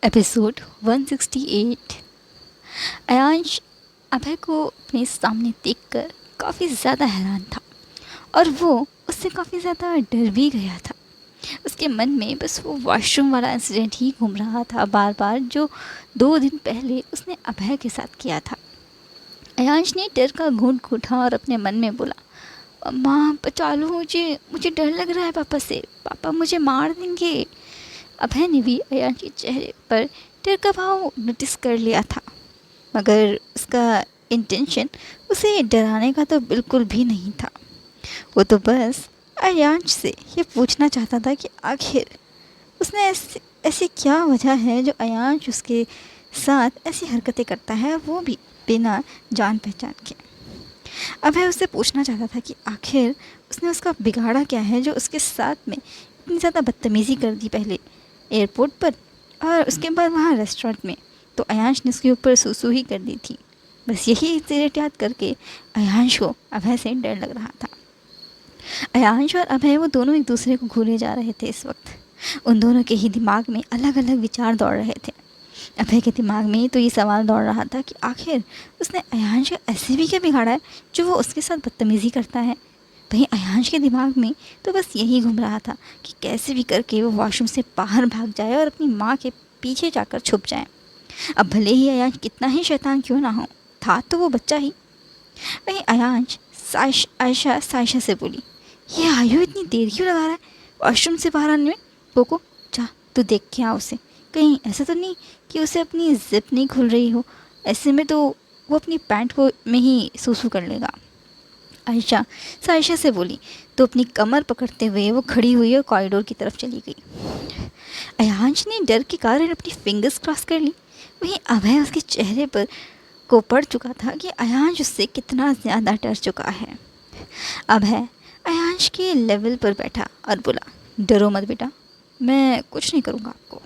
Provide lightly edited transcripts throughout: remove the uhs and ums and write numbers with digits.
Episode 168। Ayansh अभय को अपने सामने देखकर काफ़ी ज़्यादा हैरान था और वो उससे काफ़ी ज़्यादा डर भी गया था। उसके मन में बस वो वॉशरूम वाला इंसिडेंट ही घूम रहा था बार बार, जो 2 दिन पहले उसने अभय के साथ किया था। अयांश ने डर का घूंट घूंटा और अपने मन में बोला, माँ बचा लो मुझे, मुझे डर लग रहा है पापा से, पापा मुझे मार देंगे। अभय ने भी अयांश के चेहरे पर डर का भाव नोटिस कर लिया था, मगर उसका इंटेंशन उसे डराने का तो बिल्कुल भी नहीं था। वो तो बस अयांश से ये पूछना चाहता था कि आखिर उसने ऐसी क्या वजह है जो अयांश उसके साथ ऐसी हरकतें करता है, वो भी बिना जान पहचान के। अभय उससे पूछना चाहता था कि आखिर उसने उसका बिगाड़ा क्या है जो उसके साथ में इतनी ज़्यादा बदतमीज़ी कर दी, पहले एयरपोर्ट पर और उसके बाद वहाँ रेस्टोरेंट में तो अयांश ने उसके ऊपर सूसू ही कर दी थी। बस यही इंसिडेंट याद करके अयांश को अभय से डर लग रहा था। अयांश और अभय वो दोनों एक दूसरे को घूरे जा रहे थे इस वक्त। उन दोनों के ही दिमाग में अलग अलग विचार दौड़ रहे थे। अभय के दिमाग में तो ये सवाल दौड़ रहा था कि आखिर उसने अयांश का ऐसे भी क्या बिगाड़ा है जो वो उसके साथ बदतमीज़ी करता है। वहीं अयांश के दिमाग में तो बस यही घूम रहा था कि कैसे भी करके वो वॉशरूम से बाहर भाग जाए और अपनी माँ के पीछे जाकर छुप जाए। अब भले ही अयांश कितना ही शैतान क्यों ना हो, था तो वो बच्चा ही। वहीं अयांश सायशा से बोली, ये आयु इतनी देर क्यों लगा रहा है वॉशरूम से बाहर आने में? कोको जा तू देख के आ उसे, कहीं ऐसा तो नहीं कि उसे अपनी जिप नहीं खुल रही हो, ऐसे में तो वो अपनी पैंट को में ही सूसू कर लेगा। आयशा सायशा से बोली तो अपनी कमर पकड़ते हुए वो खड़ी हुई और कॉरिडोर की तरफ चली गई। अयांश ने डर के कारण अपनी फिंगर्स क्रॉस कर ली। वहीं अभय उसके चेहरे पर को पड़ चुका था कि अयांश उससे कितना ज़्यादा डर चुका है। अभय अयांश के लेवल पर बैठा और बोला, डरो मत बेटा, मैं कुछ नहीं करूँगा आपको।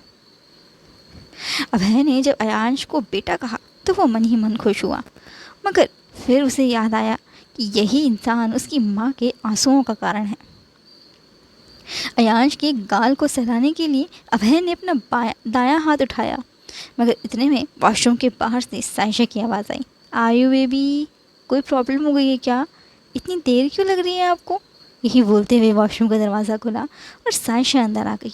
अभय ने जब अयांश को बेटा कहा तो वो मन ही मन खुश हुआ, मगर फिर उसे याद आया कि यही इंसान उसकी माँ के आंसुओं का कारण है। अयांश के गाल को सहलाने के लिए अभय ने अपना दायां हाथ उठाया, मगर इतने में वॉशरूम के बाहर से सायशा की आवाज़ आई, आयु बेबी, कोई प्रॉब्लम हो गई है क्या? इतनी देर क्यों लग रही है आपको? यही बोलते हुए वॉशरूम का दरवाज़ा खुला और सायशा अंदर आ गई।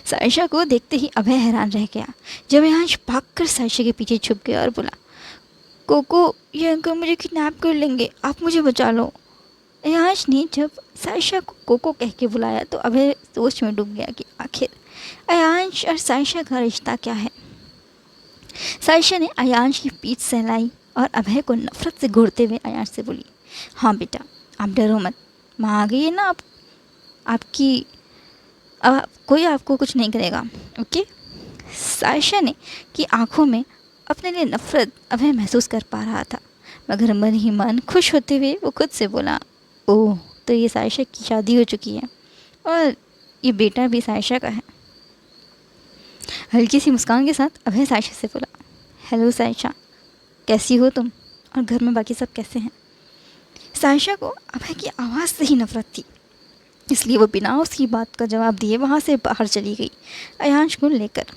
सायशा को देखते ही अभय हैरान रह गया, जब अयांश भागकर सायशा के पीछे छुप गया और बोला, कोको, ये अंकल मुझे किडनैप कर लेंगे, आप मुझे बचा लो। अयांश ने जब सायशा को कोको कह के बुलाया तो अभय सोच में डूब गया कि आखिर अयांश और सायशा का रिश्ता क्या है। सायशा ने अयांश की पीठ सहलाई और अभय को नफरत से घूरते हुए अयांश से बोली, हाँ बेटा, आप डरो मत, माँ आ गई है ना, आपकी कोई आपको कुछ नहीं करेगा, ओके। सायशा ने की आंखों में अपने लिए नफरत अभय महसूस कर पा रहा था, मगर मन ही मन खुश होते हुए वो खुद से बोला, ओह, तो ये सायशा की शादी हो चुकी है और ये बेटा भी सायशा का है। हल्की सी मुस्कान के साथ अभय सायशा से बोला, हेलो सायशा, कैसी हो तुम और घर में बाकी सब कैसे हैं? सायशा को अभय की आवाज़ से ही नफरत थी, इसलिए वो बिना उसकी बात का जवाब दिए वहाँ से बाहर चली गई अयांश को लेकर।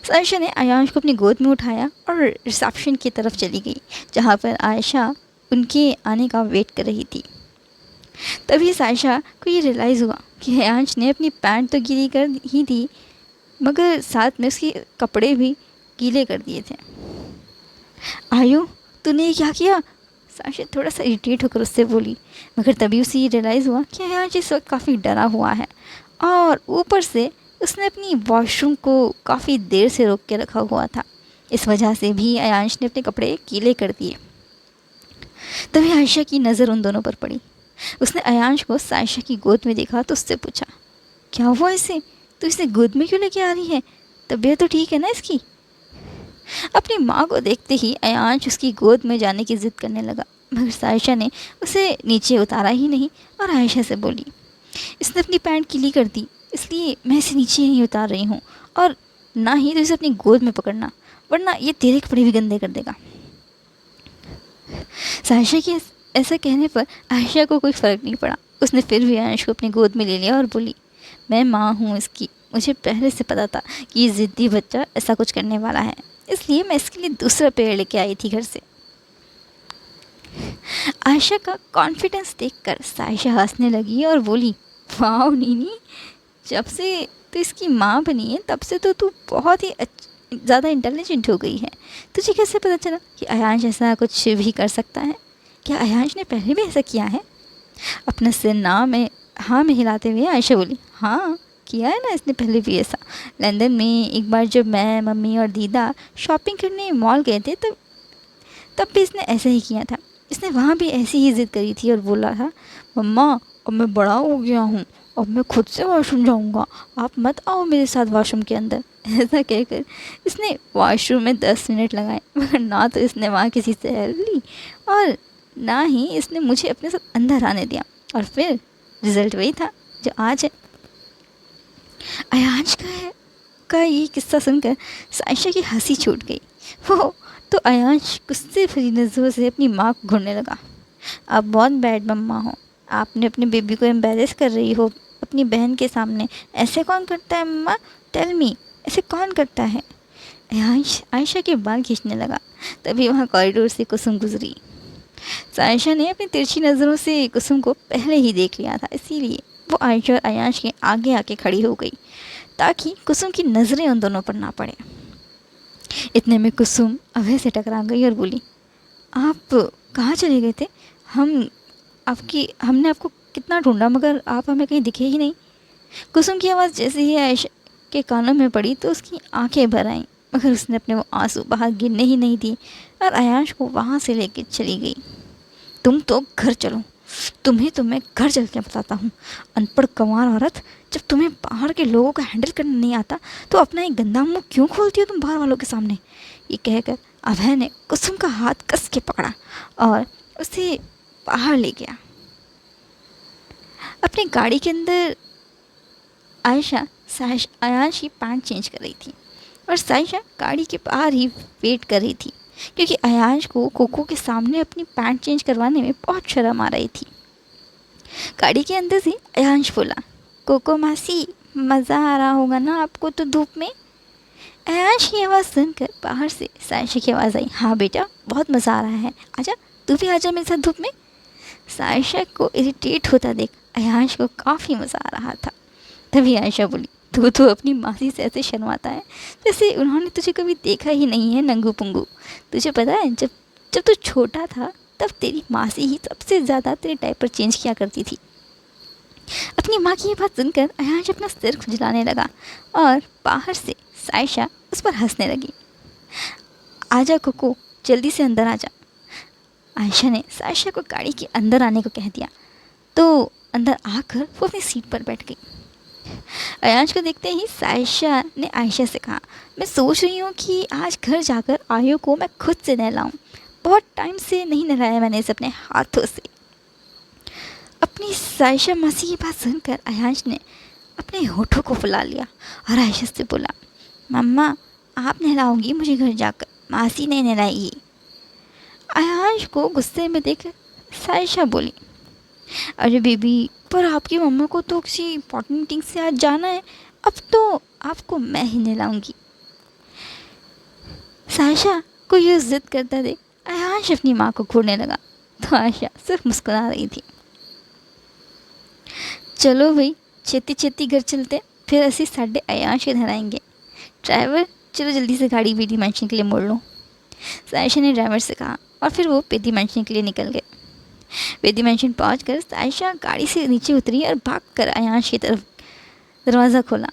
सायशा ने अयांश को अपनी गोद में उठाया और रिसेप्शन की तरफ चली गई, जहाँ पर आयशा उनके आने का वेट कर रही थी। तभी सायशा को ये रियलाइज़ हुआ कि अयांश ने अपनी पैंट तो गीली कर ही थी, मगर साथ में उसके कपड़े भी गीले कर दिए थे। आयु, तूने ये क्या किया? सायशा थोड़ा सा इरिटेट होकर उससे बोली, मगर तभी उसे ये रियलाइज़ हुआ कि अयांश इस वक्त काफ़ी डरा हुआ है और ऊपर से उसने अपनी वॉशरूम को काफ़ी देर से रोक के रखा हुआ था। इस वजह से भी अयांश ने अपने कपड़े गीले कर दिए। तभी आयशा की नज़र उन दोनों पर पड़ी। उसने अयांश को सायशा की गोद में देखा तो उससे पूछा, क्या हुआ इसे? तू इसे गोद में क्यों लेके आ रही है? तबीयत तो ठीक है ना इसकी? अपनी माँ को देखते ही अयांश उसकी गोद में जाने की ज़िद करने लगा, मगर सायशा ने उसे नीचे उतारा ही नहीं और आयशा से बोली, इसने अपनी पैंट गीली कर दी, इसलिए मैं इसे नीचे नहीं उतार रही हूँ, और ना ही तो इसे अपनी गोद में पकड़ना, वरना ये तेरे कपड़े भी गंदे कर देगा। सायशा के ऐसा कहने पर आयशा को कोई फ़र्क नहीं पड़ा। उसने फिर भी अयांश को अपनी गोद में ले लिया और बोली, मैं माँ हूँ इसकी, मुझे पहले से पता था कि ये ज़िद्दी बच्चा ऐसा कुछ करने वाला है, इसलिए मैं इसके लिए दूसरा पेड़ लेके आई थी घर से। आयशा का कॉन्फिडेंस देखकर सायशा हंसने लगी और बोली, वाह नीनी, जब से तू इसकी माँ बनी है तब से तो तू बहुत ही ज़्यादा इंटेलिजेंट हो गई है। तुझे कैसे पता चला कि अयांश ऐसा कुछ भी कर सकता है? क्या अयांश ने पहले भी ऐसा किया है? अपना सिर ना में हाँ में हिलाते हुए आयशा बोली, हाँ किया है ना इसने पहले भी ऐसा। लंदन में एक बार जब मैं, मम्मी और दीदा शॉपिंग करने मॉल गए थे तब भी इसने ऐसा ही किया था। इसने वहाँ भी ऐसी ही ज़िद करी थी और बोला था, मम्मा अब मैं बड़ा हो गया हूँ, अब मैं खुद से वॉशरूम जाऊँगा, आप मत आओ मेरे साथ वॉशरूम के अंदर। ऐसा कहकर इसने वॉशरूम में 10 मिनट लगाए, मगर ना तो इसने वहाँ किसी से हेल्प ली और ना ही इसने मुझे अपने साथ अंदर आने दिया। और फिर रिज़ल्ट वही था जो आज है। अयांश का ये किस्सा सुनकर सायशा की हंसी छूट गई। वो तो अयांश गुस्से भरी नज़रों से अपनी माँ को घूरने लगा। आप बहुत बैड मम्मा हो, आपने अपने बेबी को एम्बेरस कर रही हो अपनी बहन के सामने। ऐसे कौन करता है मम्मा, टेल मी, ऐसे कौन करता है? अयांश आयशा के बाल खींचने लगा। तभी वहाँ कॉरिडोर से कुसुम गुजरी। सायशा ने अपनी तिरछी नज़रों से कुसुम को पहले ही देख लिया था, इसीलिए वो आयशा और अयांश के आगे आके खड़ी हो गई ताकि कुसुम की नज़रें उन दोनों पर ना पड़े। इतने में कुसुम अभय से टकरा गई और बोली, आप कहाँ चले गए थे? हमने आपको कितना ढूंढा मगर आप हमें कहीं दिखे ही नहीं। कुसुम की आवाज़ जैसे ही आयशा के कानों में पड़ी तो उसकी आंखें भर आईं, मगर उसने अपने वो आंसू बाहर गिरने ही नहीं दिए और अयांश को वहाँ से लेकर चली गई। तुम तो घर चलो, तुम्हें तो मैं घर चल के बताता हूँ। अनपढ़ गंवार औरत, जब तुम्हें बाहर के लोगों को हैंडल करना नहीं आता तो अपना एक गंदा मुंह क्यों खोलती हो तुम बाहर वालों के सामने? ये कहकर अभय ने कुसुम का हाथ कस के पकड़ा और उसे बाहर ले गया। अपनी गाड़ी के अंदर आयशा अयांश की पैंट चेंज कर रही थी और सायशा गाड़ी के बाहर ही वेट कर रही थी, क्योंकि अयांश को कोको के सामने अपनी पैंट चेंज करवाने में बहुत शर्म आ रही थी। गाड़ी के अंदर से अयांश बोला, कोको मासी, मज़ा आ रहा होगा ना आपको तो धूप में? अयांश की आवाज़ सुनकर बाहर से सायशा की आवाज़ आई, हाँ बेटा बहुत मज़ा आ रहा है, आजा तू भी आजा मेरे साथ धूप में। सायशा को इरिटेट होता देख अयांश को काफ़ी मज़ा आ रहा था। तभी आयशा बोली, तू तो अपनी मासी से ऐसे शर्माता है जैसे उन्होंने तुझे कभी देखा ही नहीं है नंगू पुंगू। तुझे पता है जब जब तू छोटा था तब तेरी मासी ही सबसे ज़्यादा तेरे डायपर चेंज किया करती थी। अपनी माँ की ये बात सुनकर अयांश अपना सिर खुजलाने लगा और बाहर से सायशा उस पर हंसने लगी। आजा कोको, जल्दी से अंदर आ जा। आयशा ने सायशा को गाड़ी के अंदर आने को कह दिया तो अंदर आकर वो अपनी सीट पर बैठ गई। अयांश को देखते ही सायशा ने आयशा से कहा, मैं सोच रही हूँ कि आज घर जाकर आयु को मैं खुद से नहलाऊँ। बहुत टाइम से नहीं नहलाया मैंने इसे अपने हाथों से। अपनी सायशा मासी की बात सुनकर अयांश ने अपने होठों को फुला लिया और आयशा से बोला, मम्मा आप नहलाओगी मुझे घर जाकर, मासी नहीं नहलाएगी। अयांश को गुस्से में देख सायशा बोली, अरे बेबी, पर आपकी मम्मा को तो किसी इंपॉर्टेंट मीटिंग से आज जाना है, अब तो आपको मैं ही नहलाऊंगी। सायशा को ये जिद करता देख अयांश अपनी माँ को घूरने लगा तो आयशा सिर्फ मुस्कुरा रही थी। चलो भाई, छेती छेती घर चलते, फिर असी साढ़े अयांश के नहलाएंगे। ड्राइवर चलो जल्दी से गाड़ी बेटी मैंशन के लिए मोड़ लो। सायशा ने ड्राइवर से कहा और फिर वो बेटी मैंशन के लिए निकल गए। बेदी मैंशन पहुंचकर सायशा गाड़ी से नीचे उतरी और भागकर अयांश की तरफ दरवाज़ा खोला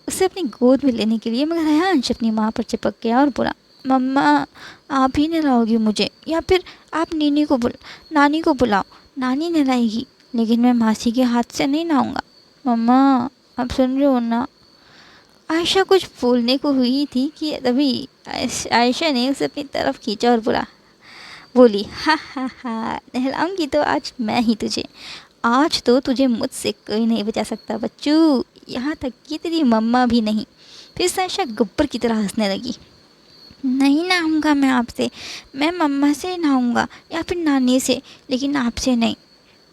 उसे अपनी गोद में लेने के लिए, मगर अयांश अपनी माँ पर चिपक गया और बोला, मम्मा आप ही नहलाओगी मुझे या फिर आप नानी को बुलाओ, नानी नहलाएगी, लेकिन मैं मासी के हाथ से नहीं नहाऊंगा। मम्मा आप सुन रहे हो ना? आयशा कुछ बोलने को हुई थी कि तभी आयशा ने उसे अपनी तरफ खींचा और बोली, हा हा हा, नहलाऊंगी तो आज मैं ही तुझे। आज तो तुझे मुझसे कोई नहीं बचा सकता बच्चू, यहाँ तक कि तेरी मम्मा भी नहीं। फिर सायशा गब्बर की तरह हंसने लगी। नहीं नहाऊंगा मैं आपसे, मैं मम्मा से नहाऊंगा या फिर नानी से, लेकिन आपसे नहीं।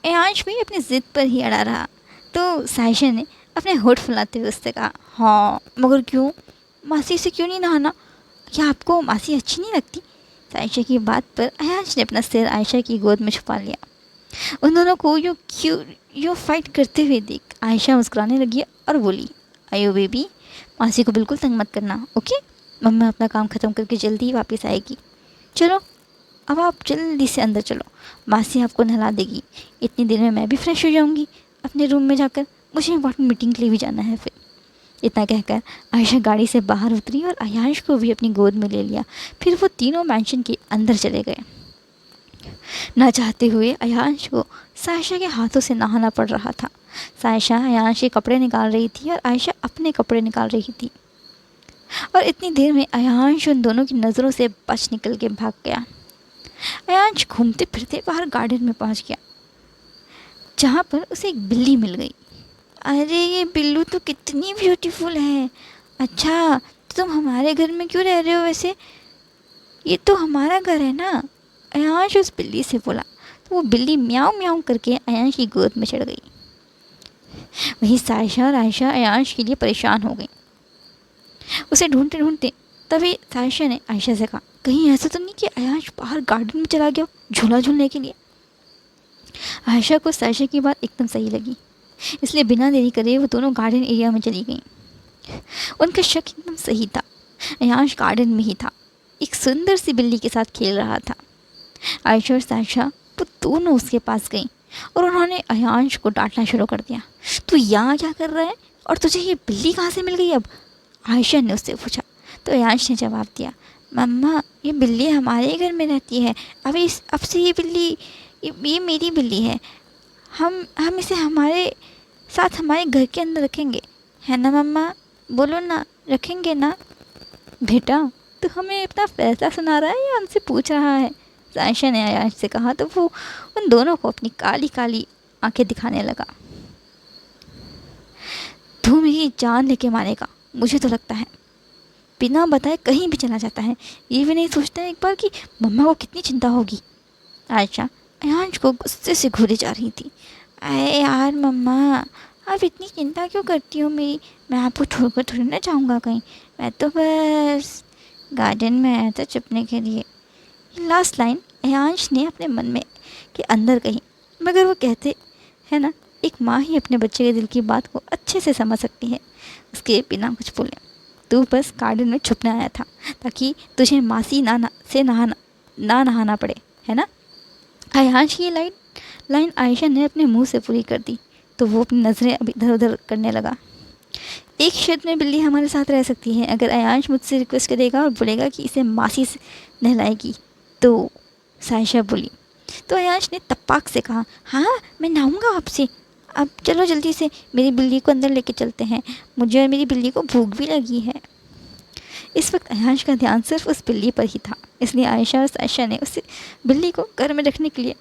अयांश भी अपनी ज़िद पर ही अड़ा रहा तो सायशा ने अपने होठ फुलाते हुए उससे कहा, हाँ मगर क्यों, मासी से क्यों नहीं नहाना, क्या आपको मासी अच्छी नहीं लगती? आयशा की बात पर अयाज ने अपना सिर आयशा की गोद में छुपा लिया। उन दोनों को यूँ फाइट करते हुए देख आयशा मुस्कुराने लगी और बोली, आयो बेबी, मासी को बिल्कुल तंग मत करना, ओके? मम्मा अपना काम ख़त्म करके जल्दी ही वापस आएगी। चलो अब आप जल्दी से अंदर चलो, मासी आपको नहला देगी। इतनी देर में मैं भी फ्रेश हो जाऊंगी अपने रूम में जाकर, मुझे इंपॉर्टेंट मीटिंग के लिए भी जाना है फिर। इतना कहकर आयशा गाड़ी से बाहर उतरी और अयांश को भी अपनी गोद में ले लिया। फिर वो तीनों मैंशन के अंदर चले गए। ना चाहते हुए अयांश को सायशा के हाथों से नहाना पड़ रहा था। सायशा अयांश के कपड़े निकाल रही थी और आयशा अपने कपड़े निकाल रही थी, और इतनी देर में अयांश उन दोनों की नज़रों से बच निकल के भाग गया। अयांश घूमते फिरते बाहर गार्डन में पहुंच गया, जहाँ पर उसे एक बिल्ली मिल गई। अरे ये बिल्लू तो कितनी ब्यूटीफुल है। अच्छा तो तुम हमारे घर में क्यों रह रहे हो वैसे? ये तो हमारा घर है ना, अयांश उस बिल्ली से बोला। तो वो बिल्ली म्याऊं म्याऊं करके अयांश की गोद में चढ़ गई। वहीं सायशा और आयशा अयांश के लिए परेशान हो गई। उसे ढूंढते ढूंढते तभी सायशा ने आयशा से कहा, कहीं ऐसा तो नहीं कि अयांश बाहर गार्डन में चला गया झूला झूलने के लिए? आयशा को सायशा की बात एकदम सही लगी, इसलिए बिना देरी करे वो दोनों गार्डन एरिया में चली गईं। उनका शक एकदम सही था, अयांश गार्डन में ही था, एक सुंदर सी बिल्ली के साथ खेल रहा था। आयशा और सायशा वो दोनों उसके पास गईं और उन्होंने अयांश को डांटना शुरू कर दिया। तू यहाँ क्या कर रहा है और तुझे ये बिल्ली कहाँ से मिल गई अब? आयशा ने उससे पूछा। तो अयांश ने जवाब दिया, मम्मा ये बिल्ली हमारे घर में रहती है, अब से ये बिल्ली ये मेरी बिल्ली है। हम इसे हमारे साथ हमारे घर के अंदर रखेंगे, है ना मम्मा? बोलो ना, रखेंगे ना? बेटा तो हमें अपना फैसला सुना रहा है या हमसे पूछ रहा है? आयशा ने अयांश से कहा। तो वो उन दोनों को अपनी काली काली आंखें दिखाने लगा। तू मेरी जान लेके मारेगा, मुझे तो लगता है। बिना बताए कहीं भी चला जाता है, ये भी नहीं सोचता है एक बार कि मम्मा को कितनी चिंता होगी। आयशा अयांश को गुस्से से घूरे जा रही थी। अरे यार मम्मा, आप इतनी चिंता क्यों करती हो मेरी? मैं आपको छोड़कर थोड़ी ना जाऊँगा कहीं, मैं तो बस गार्डन में आया था छुपने के लिए। लास्ट लाइन अयांश ने अपने मन में के अंदर कही, मगर वो कहते हैं ना, एक माँ ही अपने बच्चे के दिल की बात को अच्छे से समझ सकती है। उसके बिना कुछ बोले, तू बस गार्डन में छुपने आया था ताकि तुझे मासी ना नहाना पड़े, है ना? अयांश की लाइन आयशा ने अपने मुंह से पूरी कर दी तो वो अपनी नज़रें अब इधर उधर करने लगा। एक शर्त में बिल्ली हमारे साथ रह सकती है, अगर अयांश मुझसे रिक्वेस्ट करेगा और बोलेगा कि इसे मासी से नहलाएगी तो। सायशा बोली। तो अयांश ने तपाक से कहा, हाँ मैं नहाऊंगा आपसे, अब चलो जल्दी से मेरी बिल्ली को अंदर लेके चलते हैं, मुझे और मेरी बिल्ली को भूख भी लगी है। इस वक्त अयांश का ध्यान सिर्फ उस बिल्ली पर ही था, इसलिए आयशा और सायशा ने उस बिल्ली को घर में रखने के लिए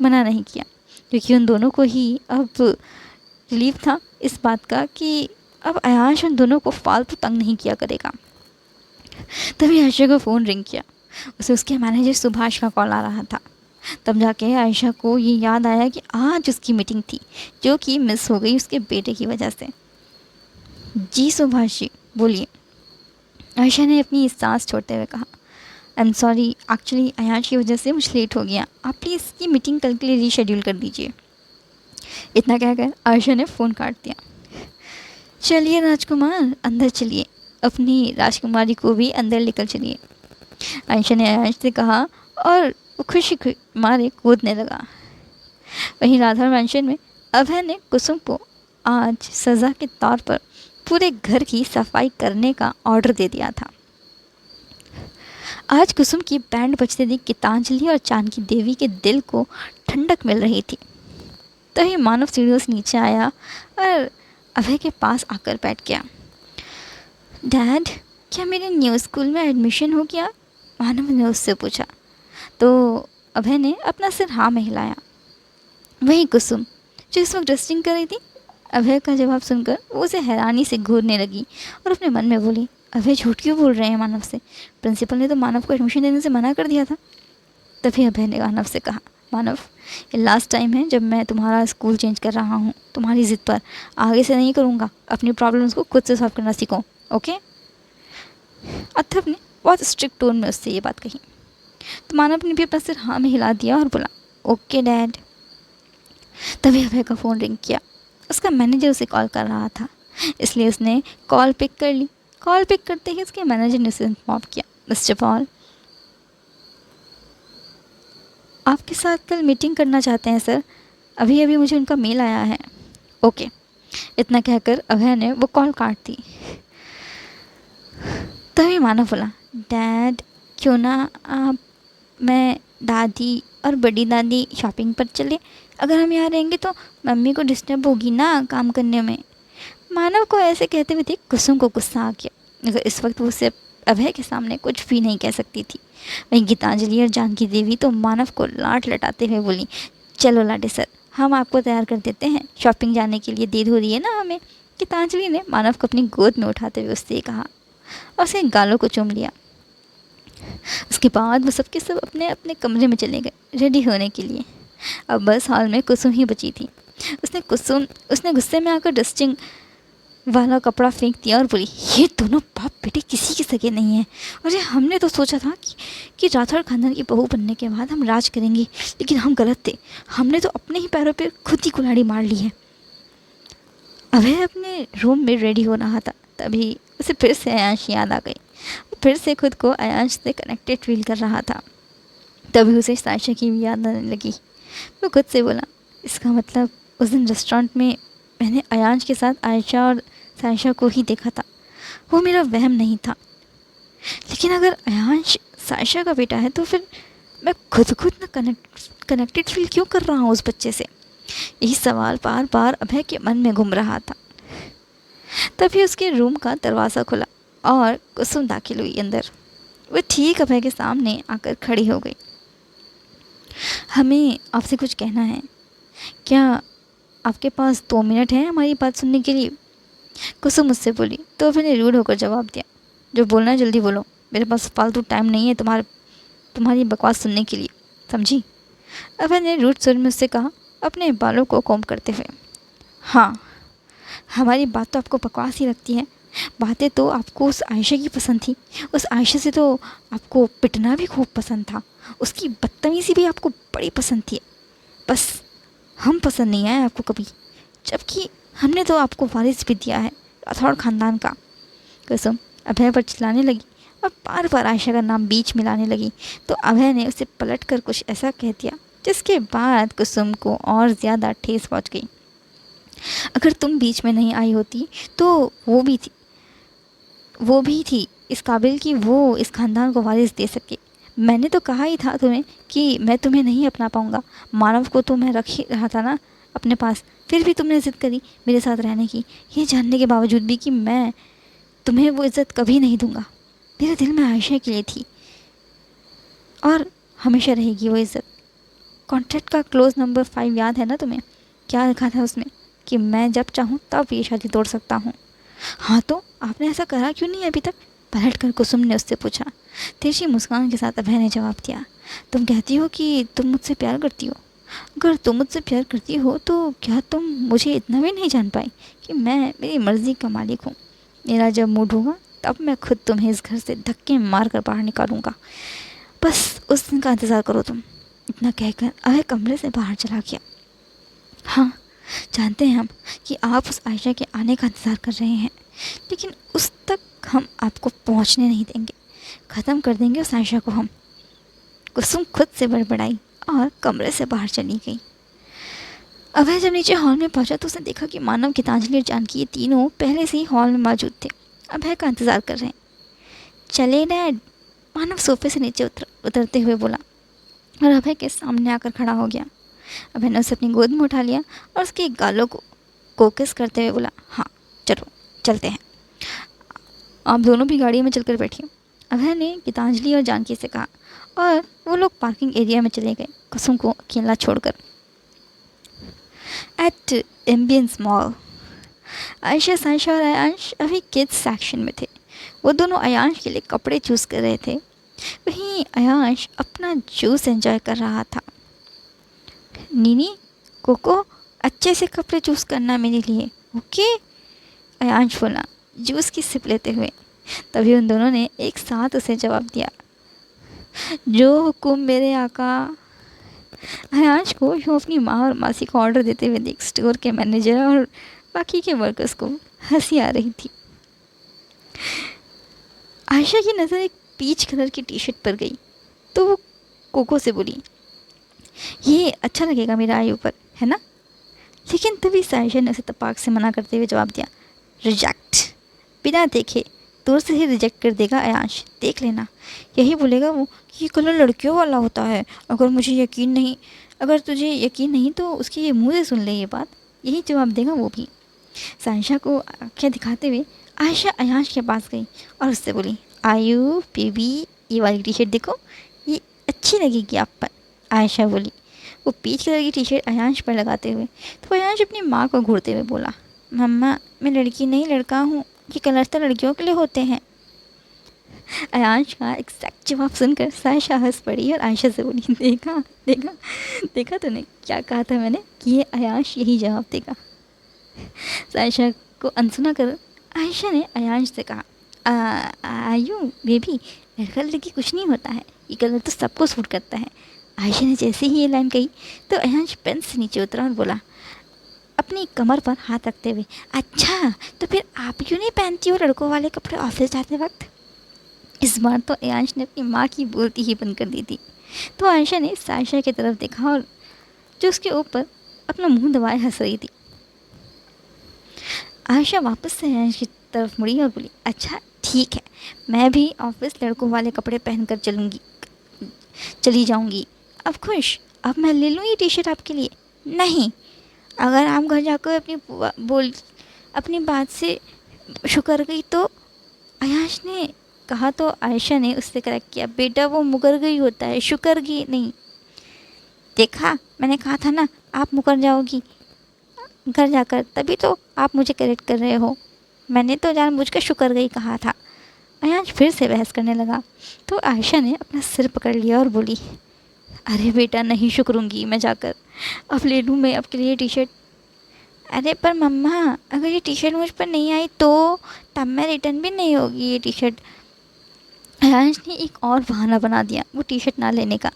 मना नहीं किया, क्योंकि उन दोनों को ही अब रिलीफ था इस बात का कि अब अयांश उन दोनों को फालतू तंग नहीं किया करेगा। तभी आयशा को फ़ोन रिंग किया, उसे उसके मैनेजर सुभाष का कॉल आ रहा था। तब जाके आयशा को ये याद आया कि आज उसकी मीटिंग थी जो कि मिस हो गई उसके बेटे की वजह से। जी सुभाष जी बोलिए, आयशा ने अपनी सांस छोड़ते हुए कहा। I am sorry, actually Ayansh की वजह से मुझे लेट हो गया, आप प्लीज़ इसकी मीटिंग कल के लिए रीशेड्यूल कर दीजिए। इतना कहकर आयशा ने फ़ोन काट दिया। चलिए राजकुमार अंदर चलिए, अपनी राजकुमारी को भी अंदर लेकर चलिए, आयशा ने अयांश से कहा और वो खुशी मारे कूदने लगा। वहीं राधा मैंशन में अभय ने कुसुम को आज सज़ा के तौर पर पूरे घर की सफाई करने का ऑर्डर दे दिया था। आज कुसुम की बैंड बजते देख गीतांजलि और जानकी देवी के दिल को ठंडक मिल रही थी। तभी मानव सीढ़ियों से नीचे आया और अभय के पास आकर बैठ गया। डैड, क्या मेरे न्यू स्कूल में एडमिशन हो गया? मानव ने उससे पूछा। तो अभय ने अपना सिर हाँ में हिलाया। वही कुसुम जो इस वक्त डस्टिंग कर रही थी, अभय का जवाब सुनकर वो उसे हैरानी से घूरने लगी और अपने मन में बोली, अभय झूठ क्यों बोल रहे हैं मानव से? प्रिंसिपल ने तो मानव को एडमिशन देने से मना कर दिया था। तभी अभय ने मानव से कहा, मानव, ये लास्ट टाइम है जब मैं तुम्हारा स्कूल चेंज कर रहा हूँ तुम्हारी ज़िद पर। आगे से नहीं करूँगा। अपनी प्रॉब्लम्स को खुद से सॉल्व करना सीखो, ओके। अथर्व ने बहुत स्ट्रिक्ट टोन में उससे ये बात कही। तो मानव ने भी अपना सिर हाँ में हिला दिया और बोला ओके डैड। तभी अभय का फ़ोन रिंग किया। उसका मैनेजर उसे कॉल कर रहा था, इसलिए उसने कॉल पिक कर ली। कॉल पिक करते ही उसके मैनेजर ने उसे इन्फॉर्म किया, मिस्टर पॉल आपके साथ कल मीटिंग करना चाहते हैं सर। अभी अभी मुझे उनका मेल आया है। ओके। इतना कहकर अभय ने वो कॉल काट दी। तभी मानव बोला डैड क्यों ना आप, मैं, दादी और बड़ी दादी शॉपिंग पर चले। अगर हम यहाँ रहेंगे तो मम्मी को डिस्टर्ब होगी ना काम करने में। मानव को ऐसे कहते हुए देख कुसुम को गुस्सा आ गया, मगर इस वक्त वो सिर्फ अभय के सामने कुछ भी नहीं कह सकती थी। वहीं गीतांजलि और जानकी देवी तो मानव को लाट लटाते हुए बोली चलो लाडे सर, हम आपको तैयार कर देते हैं, शॉपिंग जाने के लिए देर हो रही है ना हमें। गीतांजलि ने मानव को अपनी गोद में उठाते हुए उससे कहा और उसके गालों को चूम लिया। उसके बाद वो सबके सब अपने अपने कमरे में चले गए रेडी होने के लिए। अब बस हॉल में कुसुम ही बची थी। उसने गुस्से में आकर डस्टिंग वाला कपड़ा फेंक दिया और बोली ये दोनों बाप बेटे किसी के सगे नहीं हैं। अरे हमने तो सोचा था कि राठौर खानदान की बहू बनने के बाद हम राज करेंगे, लेकिन हम गलत थे। हमने तो अपने ही पैरों पर खुद ही कुल्हाड़ी मार ली है। अभय अपने रूम में रेडी हो रहा था, तभी उसे फिर से अयांश याद आ गई। वो फिर से खुद को अयांश से कनेक्टेड फील कर रहा था। तभी उसे सायशा की भी याद आने लगी। वो खुद से बोला इसका मतलब उस दिन रेस्टोरेंट में मैंने अयांश के साथ आयशा और सायशा को ही देखा था। वो मेरा वहम नहीं था। लेकिन अगर अयांश सायशा का बेटा है तो फिर मैं खुद ना कनेक्टेड फील क्यों कर रहा हूँ उस बच्चे से। यही सवाल बार बार अभय के मन में घूम रहा था। तभी उसके रूम का दरवाज़ा खुला और कुसुम दाखिल हुई अंदर। वह ठीक अभय के सामने आकर खड़ी हो गई। हमें आपसे कुछ कहना है, क्या आपके पास 2 मिनट हैं हमारी बात सुनने के लिए? कुसुम मुझसे बोली तो अभय ने रूड होकर जवाब दिया जो बोलना है जल्दी बोलो, मेरे पास फालतू टाइम नहीं है तुम्हारी बकवास सुनने के लिए, समझी? अभय ने रूड सुर में उससे कहा अपने बालों को कोम्ब करते हुए। हाँ, हमारी बात तो आपको बकवास ही लगती है। बातें तो आपको उस आयशा की पसंद थी। उस आयशा से तो आपको पिटना भी खूब पसंद था। उसकी बदतमीज़ी भी आपको बड़ी पसंद थी। बस हम पसंद नहीं आए आपको कभी, जबकि हमने तो आपको वारिस भी दिया है राठौड़ ख़ानदान का। कुसुम अभय पर चिल्लाने लगी और बार बार आयशा का नाम बीच में लाने लगी, तो अभय ने उसे पलट कर कुछ ऐसा कह दिया जिसके बाद कुसुम को और ज़्यादा ठेस पहुँच गई। अगर तुम बीच में नहीं आई होती तो वो भी थी इस काबिल कि वो इस ख़ानदान को वारिस दे सके। मैंने तो कहा ही था तुम्हें कि मैं तुम्हें नहीं अपना पाऊँगा। मानव को तो मैं रख ही रहा था ना अपने पास, फिर भी तुमने ज़िद करी मेरे साथ रहने की, ये जानने के बावजूद भी कि मैं तुम्हें वो इज़्ज़त कभी नहीं दूँगा। मेरे दिल में आयशा के लिए थी और हमेशा रहेगी वो इज़्ज़त। कॉन्ट्रैक्ट का क्लोज नंबर 5 याद है ना तुम्हें? क्या लिखा था उसमें कि मैं जब चाहूँ तब ये शादी तोड़ सकता हूँ। हाँ, तो आपने ऐसा करा क्यों नहीं अभी तक? पलट कर कुसुम ने उससे पूछा। तिरछी मुस्कान के साथ अभय ने जवाब दिया, तुम कहती हो कि तुम मुझसे प्यार करती हो। अगर तुम मुझसे प्यार करती हो तो क्या तुम मुझे इतना भी नहीं जान पाई कि मैं मेरी मर्ज़ी का मालिक हूँ। मेरा जब मूड होगा तब मैं खुद तुम्हें इस घर से धक्के मार कर बाहर निकालूंगा। बस उस दिन का इंतज़ार करो तुम। इतना कहकर अभय कमरे से बाहर चला गया। हाँ, जानते हैं हम कि आप उस आयशा के आने का इंतज़ार कर रहे हैं, लेकिन उस तक हम आपको पहुंचने नहीं देंगे। ख़त्म कर देंगे उस आयशा को हम। कुसुम खुद से बड़बड़ाई और कमरे से बाहर चली गई। अभय जब नीचे हॉल में पहुंचा तो उसने देखा कि मानव, गीतांजलि और जानकी ये तीनों पहले से ही हॉल में मौजूद थे, अभय का इंतज़ार कर रहे हैं। चले डैड, मानव सोफे से नीचे उतरते हुए बोला और अभय के सामने आकर खड़ा हो गया। अभय ने उसे अपनी गोद में उठा लिया और उसके गालों को किस करते हुए बोला, हाँ चलो चलते हैं, आप दोनों भी गाड़ी में चलकर बैठिए। अभय ने गीतांजलि और जानकी से कहा और वो लोग पार्किंग एरिया में चले गए, कुसुम को अकेला छोड़कर। At ambience mall, Aisha, Saisha और अयांश अभी किड्स सेक्शन में थे। वो दोनों अयांश के लिए कपड़े चूज़ कर रहे थे, वहीं अयांश अपना जूस एंजॉय कर रहा था। नीनी, कोको, अच्छे से कपड़े चूज़ करना मेरे लिए, ओके? अयांश बोला जूस की सिप लेते हुए। तभी उन दोनों ने एक साथ उसे जवाब दिया, जो हुकुम मेरे आका। अयांश को यूँ अपनी माँ और मासी को ऑर्डर देते हुए देख स्टोर के मैनेजर और बाकी के वर्कर्स को हंसी आ रही थी। आयशा की नज़र एक पीच कलर की टी शर्ट पर गई तो वो कोको से बोली, ये अच्छा लगेगा मेरा आई ऊपर, है ना? लेकिन तभी सायशा ने उसे तपाक से मना करते हुए जवाब दिया, रिजेक्ट। बिना देखे दूर से ही रिजेक्ट कर देगा अयांश, देख लेना। यही बोलेगा वो कि ये कलर लड़कियों वाला होता है। अगर तुझे यकीन नहीं तो उसके ये मुँह से सुन ले ये बात। यही जवाब देगा वो भी। सायशा को आँखें दिखाते हुए आयशा अयांश के पास गई और उससे बोली, आयु बेबी, ये वाली टी शर्ट देखो, ये अच्छी लगेगी आप पर। आयशा बोली। वो पीच कलर की टी शर्ट अयांश पर लगाते हुए तो अयांश अपनी माँ को घूरते हुए बोला, मम्मा मैं लड़की नहीं लड़का हूँ, ये कलर तो लड़कियों के लिए होते हैं। अयांश का एग्जैक्ट जवाब सुनकर सायशा हंस पड़ी और आयशा से बोली, देखा देखा देखा तूने क्या कहा था मैंने कि ये अयांश यही जवाब देगा। सायशा को अनसुना कर आयशा ने अयांश से कहा, आयु बेबी, लड़का लड़की कुछ नहीं होता है, ये कलर तो सबको सूट करता है। आयशा ने जैसे ही ये लाइन कही तो अयांश पेन से नीचे उतरा और बोला, अपनी कमर पर हाथ रखते हुए, अच्छा तो फिर आप क्यों नहीं पहनती हो लड़कों वाले कपड़े ऑफिस जाते वक्त? इस बार तो अयांश ने अपनी माँ की बोलती ही बंद कर दी थी। तो आयशा ने सायशा की तरफ देखा और जो उसके ऊपर अपना मुंह दबाए हंस रही थी। आयशा वापस से अयांश की तरफ मुड़ी और बोली, अच्छा ठीक है, मैं भी ऑफिस लड़कों वाले कपड़े पहनकर चली जाऊंगी। अब खुश? अब मैं ले लूँ ये टी शर्ट आपके लिए? नहीं, अगर आप घर जाकर अपनी बात से शुक्र गई तो। अयांश ने कहा तो आयशा ने उससे करेक्ट किया, बेटा वो मुकर गई होता है, शुक्र गई नहीं। देखा, मैंने कहा था ना आप मुकर जाओगी घर जाकर, तभी तो आप मुझे करेक्ट कर रहे हो। मैंने तो जानबूझकर शुक्र गई कहा था। अयांश फिर से बहस करने लगा तो आयशा ने अपना सिर पकड़ लिया और बोली, अरे बेटा नहीं शुक्रूंगी मैं जाकर, अब ले लूँ मैं आपके लिए टी शर्ट? अरे पर मम्मा, अगर ये टी शर्ट मुझ पर नहीं आई तो तब मैं रिटर्न भी नहीं होगी ये टी शर्ट। अयांश ने एक और बहाना बना दिया वो टी शर्ट ना लेने का।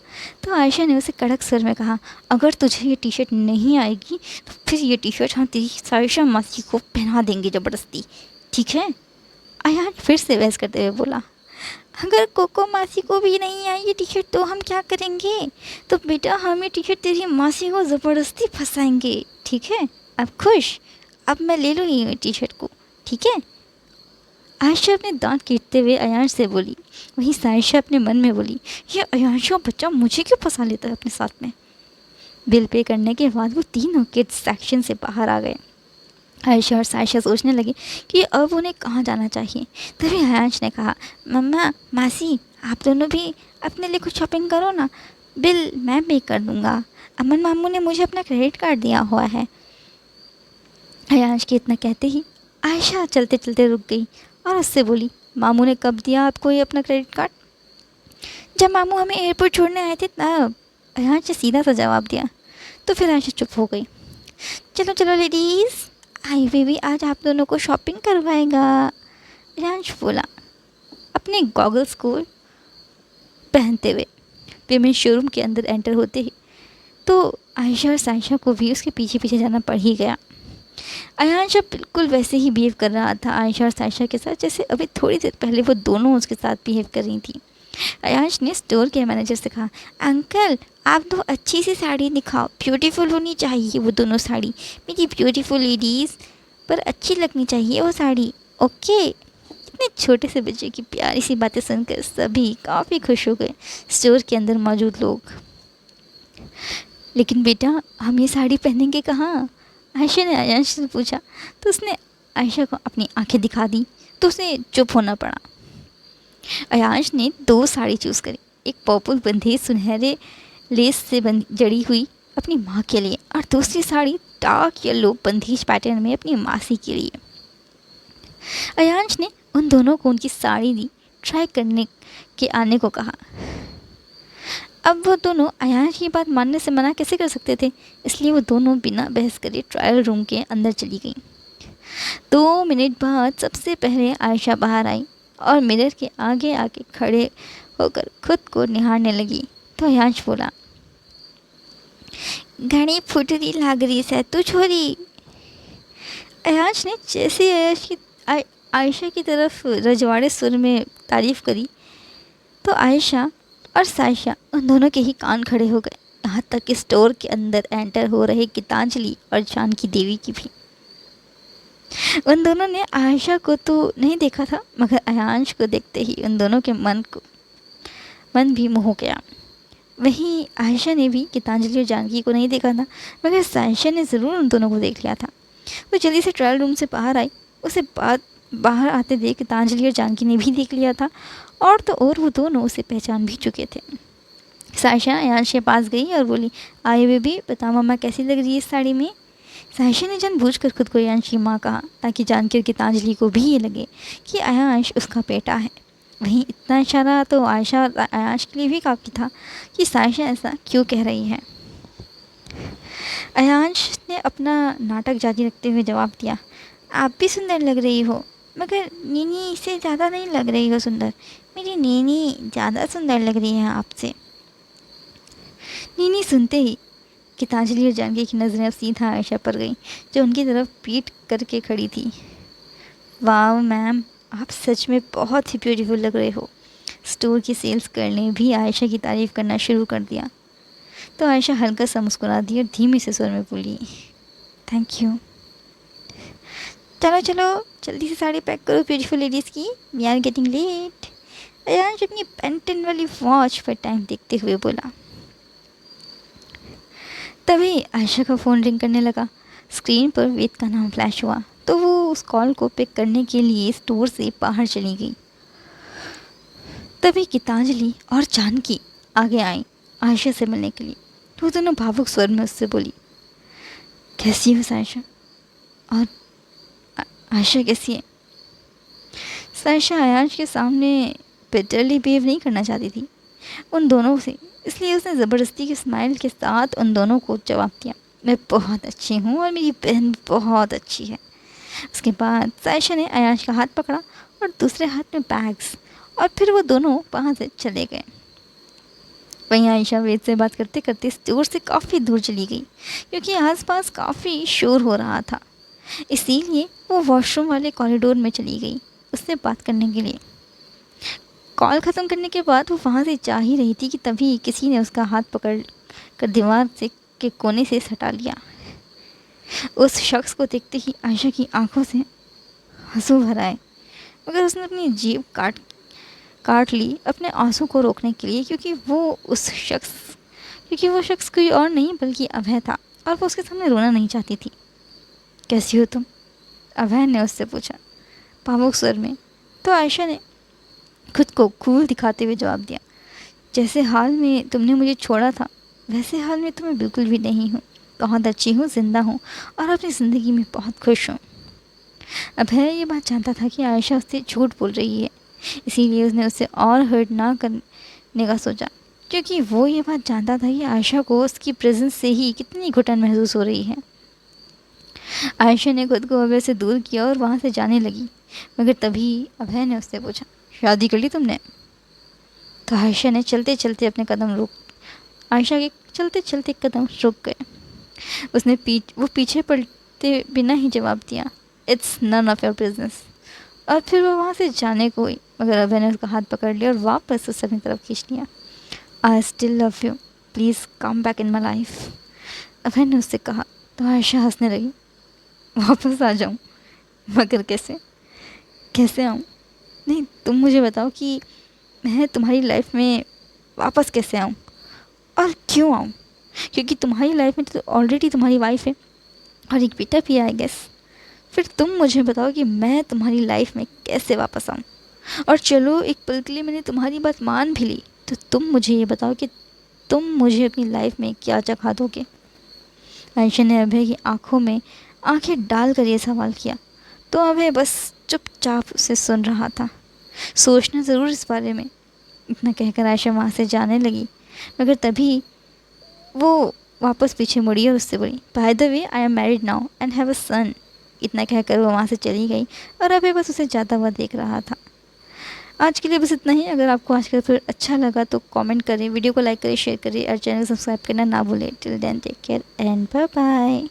तो आयशा ने उसे कड़क स्वर में कहा, अगर तुझे ये टी शर्ट नहीं आएगी तो फिर ये टी शर्ट हम तेरी सायशा मासी को पहना देंगे ज़बरदस्ती, ठीक है? अयांश फिर से बहस करते हुए बोला, अगर कोको मासी को भी नहीं आई ये टी शर्ट तो हम क्या करेंगे? तो बेटा हम ये टी शर्ट तेरी मासी को ज़बरदस्ती फंसाएंगे, ठीक है? अब खुश? अब मैं ले लूँ ये टी शर्ट को, ठीक है? आयशा अपने दांत कीटते हुए अयांश से बोली। वहीं सायशा अपने मन में बोली, ये अयांशा बच्चा मुझे क्यों फंसा लेता है अपने साथ में। बिल पे करने के बाद वो तीनों किड्स सेक्शन से बाहर आ गए। आयशा और सायशा सोचने लगी कि अब उन्हें कहाँ जाना चाहिए। तभी अयांश ने कहा, मम्मा, मासी, आप दोनों भी अपने लिए कुछ शॉपिंग करो ना, बिल मैं पे कर दूँगा। अमन मामू ने मुझे अपना क्रेडिट कार्ड दिया हुआ है। अयांश के इतना कहते ही आयशा चलते चलते रुक गई और उससे बोली, मामू ने कब दिया आपको ये अपना क्रेडिट कार्ड? जब मामू हमें एयरपोर्ट छोड़ने आए थे तब। अयांश ने सीधा सा जवाब दिया। तो फिर आयशा चुप हो गई। चलो चलो लेडीज़, आई बेबी आज आप दोनों को शॉपिंग करवाएगा, अयांश बोला अपने गॉगल्स को पहनते हुए। पेमेंट शोरूम के अंदर एंटर होते ही तो आयशा और सायशा को भी उसके पीछे पीछे जाना पड़ ही गया। अयांश अब बिल्कुल वैसे ही बिहेव कर रहा था आयशा और सायशा के साथ जैसे अभी थोड़ी देर पहले वो दोनों उसके साथ बिहेव कर रही थी। अयांश ने स्टोर के मैनेजर से कहा, अंकल आप दो अच्छी सी साड़ी दिखाओ, ब्यूटीफुल होनी चाहिए वो दोनों साड़ी, मेरी ब्यूटीफुल लेडीज़ पर अच्छी लगनी चाहिए वो साड़ी, ओके? इतने छोटे से बच्चे की प्यारी सी बातें सुनकर सभी काफ़ी खुश हो गए स्टोर के अंदर मौजूद लोग। लेकिन बेटा हम ये साड़ी पहनेंगे कहाँ? आयशा ने अयांश से पूछा तो उसने आयशा को अपनी आंखें दिखा दी तो उसे चुप होना पड़ा। अयांश ने दो साड़ी चूज़ करी, एक पर्पल बंधेज सुनहरे लेस से जड़ी हुई अपनी माँ के लिए और दूसरी साड़ी डार्क येलो बंधेज पैटर्न में अपनी मासी के लिए। अयांश ने उन दोनों को उनकी साड़ी दी, ट्राई करने के आने को कहा। अब वो दोनों अयान की बात मानने से मना कैसे कर सकते थे, इसलिए वो दोनों बिना बहस करे ट्रायल रूम के अंदर चली गईं। 2 मिनट बाद सबसे पहले आयशा बाहर आई और मिरर के आगे आके खड़े होकर खुद को निहारने लगी। तो अयांश बोला, घनी फुटरी लाग रही है तू छोरी। अयांश ने जैसे आयशा की तरफ रजवाड़े सुर में तारीफ करी तो आयशा और सायशा उन दोनों के ही कान खड़े हो गए, यहाँ तक कि स्टोर के अंदर एंटर हो रहे गीतांजलि और जानकी देवी की भी। उन दोनों ने आयशा को तो नहीं देखा था, मगर अयांश को देखते ही उन दोनों के मन भी मोह गया। वहीं आयशा ने भी गीतांजलि और जानकी को नहीं देखा था, मगर सायशा ने ज़रूर उन दोनों को देख लिया था। वो जल्दी से ट्रायल रूम से बाहर आई। उसे बाहर आते देख गीतांजलि और जानकी ने भी देख लिया था, और तो और वो दोनों उसे पहचान भी चुके थे। सायशा अयांश के पास गई और बोली, आए बेबी, बता मम्मा कैसी लग रही है इस साड़ी में। सायशा ने जानबूझकर खुद को अयांश की माँ कहा, ताकि जानकी और गीतांजलि को भी ये लगे कि अयांश उसका बेटा है। वहीं इतना इशारा तो आयशा और अयांश के लिए भी काफ़ी था कि सायशा ऐसा क्यों कह रही है। अयांश ने अपना नाटक जारी रखते हुए जवाब दिया, आप भी सुंदर लग रही हो, मगर नीनी से ज़्यादा नहीं लग रही हो सुंदर। मेरी नीनी ज़्यादा सुंदर लग रही है आपसे। नीनी सुनते ही गीतांजलि और जानकी की नज़रें अब सीधा आयशा पर गईं, जो उनकी तरफ पीठ करके खड़ी थी। वाह मैम, आप सच में बहुत ही ब्यूटीफुल लग रहे हो। स्टोर की सेल्स गर्ल ने भी आयशा की तारीफ़ करना शुरू कर दिया। तो आयशा हल्का सा मुस्कुरा दी और धीमे से स्वर में बोली, थैंक यू। चलो चलो जल्दी से साड़ी पैक करो ब्यूटीफुल लेडीज़ की, we are getting late. Ayansh अपनी पेंटन वाली वॉच पर टाइम देखते हुए बोला। तभी आयशा का फ़ोन रिंग करने लगा। स्क्रीन पर वेद का नाम फ्लैश हुआ तो वो उस कॉल को पिक करने के लिए स्टोर से बाहर चली गई। तभी गीतांजलि और जानकी आगे आई आयशा से मिलने के लिए। तो वो दोनों भावुक स्वर में उससे बोली, कैसी हो सायशा? और आयशा कैसी है? सायशा अयांश के सामने बिटरली बिहेव नहीं करना चाहती थी उन दोनों से, इसलिए उसने ज़बरदस्ती के स्माइल के साथ उन दोनों को जवाब दिया, मैं बहुत अच्छी हूँ और मेरी बहन बहुत अच्छी है। उसके बाद सायशा ने अयांश का हाथ पकड़ा और दूसरे हाथ में बैग्स, और फिर वो दोनों वहाँ से चले गए। वहीं आयशा वेद से बात करते करते स्टोर से काफ़ी दूर चली गई, क्योंकि आसपास काफ़ी शोर हो रहा था। इसीलिए वो वॉशरूम वाले कॉरिडोर में चली गई उससे बात करने के लिए। कॉल ख़त्म करने के बाद वो वहाँ से जा ही रही थी कि तभी किसी ने उसका हाथ पकड़ कर दीवार से के कोने से सटा लिया। उस शख्स को देखते ही आयशा की आंखों से आंसू भर आए, मगर उसने अपनी जीभ काट ली अपने आंसू को रोकने के लिए, क्योंकि वो शख्स कोई और नहीं बल्कि अभय था, और वो उसके सामने रोना नहीं चाहती थी। कैसी हो तुम? अभय ने उससे पूछा भावुक स्वर में। तो आयशा ने खुद को कूल दिखाते हुए जवाब दिया, जैसे हाल में तुमने मुझे छोड़ा था वैसे हाल में तो मैं बिल्कुल भी नहीं हूँ, बहुत अच्छी हूँ, ज़िंदा हूँ और अपनी ज़िंदगी में बहुत खुश हूँ। अभय ये बात जानता था कि आयशा उससे झूठ बोल रही है, इसीलिए उसने उससे और हर्ट ना करने का सोचा, क्योंकि वो ये बात जानता था कि आयशा को उसकी प्रेजेंस से ही कितनी घुटन महसूस हो रही है। आयशा ने खुद को अभय से दूर किया और वहाँ से जाने लगी, मगर तभी अभय ने उससे पूछा, शादी कर ली तुमने? तो आयशा के चलते चलते कदम रुक गए। उसने वो पीछे पलटते बिना ही जवाब दिया, it's none of your business. और फिर वो वहाँ से जाने को हुई, मगर अभय ने उसका हाथ पकड़ लिया और वापस उसे अपनी तरफ खींच लिया। I still love you, please come back in my life, Abhay ने उससे कहा। तो आयशा हंसने लगी, वापस आ जाऊँ? मगर कैसे आऊँ? नहीं, तुम मुझे बताओ कि मैं तुम्हारी लाइफ में वापस कैसे आऊँ और क्यों आऊँ? क्योंकि तुम्हारी लाइफ में तो ऑलरेडी तुम्हारी वाइफ है और एक बेटा भी है आई गेस। फिर तुम मुझे बताओ कि मैं तुम्हारी लाइफ में कैसे वापस आऊँ? और चलो एक पल के लिए मैंने तुम्हारी बात मान भी ली, तो तुम मुझे ये बताओ कि तुम मुझे अपनी लाइफ में क्या चखा दोगे? आयशा ने अभय की आंखों में आंखें डालकर ये सवाल किया, तो अभय बस चुपचाप उसे सुन रहा था, सोचना ज़रूर इस बारे में। इतना कहकर आयशा वहाँ से जाने लगी मगर तभी वो वापस पीछे मुड़ी और उससे बोली, by the way I am married now and have a son. इतना कहकर वो वहाँ से चली गई और अभय बस उसे जाता हुआ देख रहा था। आज के लिए बस इतना ही। अगर आपको आज का फिर अच्छा लगा तो कमेंट करें, वीडियो को लाइक करें, शेयर करें और चैनल को सब्सक्राइब करना ना भूलें। Till then take care and bye bye.